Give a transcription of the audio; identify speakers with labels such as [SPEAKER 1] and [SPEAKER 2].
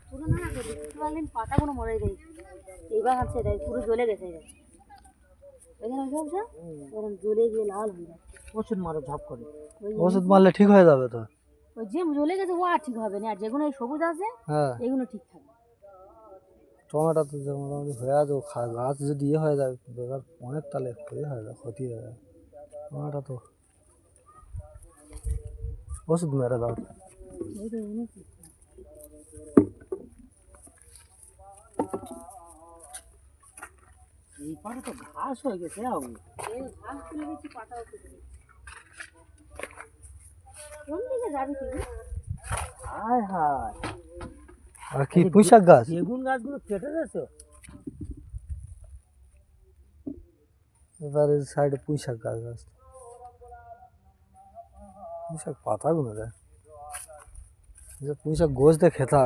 [SPEAKER 1] পুরো না দেখতে পারলেন পাতাগুলো মরে গেছে, এইবার আছে এটাই পুরো জ্বলে গেছে এটা, এখানে সবটা এরকম জ্বলে গিয়ে লাল হয়ে যাচ্ছে।
[SPEAKER 2] ওষুধ মারো ঝাপ করে,
[SPEAKER 3] ওষুধ মারলে ঠিক হয়ে যাবে তো।
[SPEAKER 1] ওই যে জ্বলে গেছে ও আর ঠিক হবে না, আর যেগুলো এই সবুজ আছে
[SPEAKER 3] হ্যাঁ,
[SPEAKER 1] এগুলো ঠিক থাকবে।
[SPEAKER 3] টমেটো তো যে মোটামুটি হয়ে আছে, গাছ যদি ইয়ে হয়ে যায় বেকার অনেক তাহলে ক্ষতি হয়ে যায়, ক্ষতি হয়ে যায়। টমেটো তো ওষুধ মেরে দাও।
[SPEAKER 1] এই তো এনেছি।
[SPEAKER 2] এই পাটা তো ঘাস হয়ে গেছে।
[SPEAKER 1] এই ঘাস তুলে দিচ্ছি, পাতাও তুলে দিচ্ছি। কোন দিকে যাবি তুই?
[SPEAKER 2] হায় হায়,
[SPEAKER 3] আর কি পুঁইশাক গাছ?
[SPEAKER 2] বেগুন গাছগুলো কেটে গেছে।
[SPEAKER 3] এবারে সাইডে পুঁইশাক গাছ আছে, পুঁইশাক পাতাগুলো দেয়, যে পুঁইশাক গোছ দিয়ে খেতে হয়।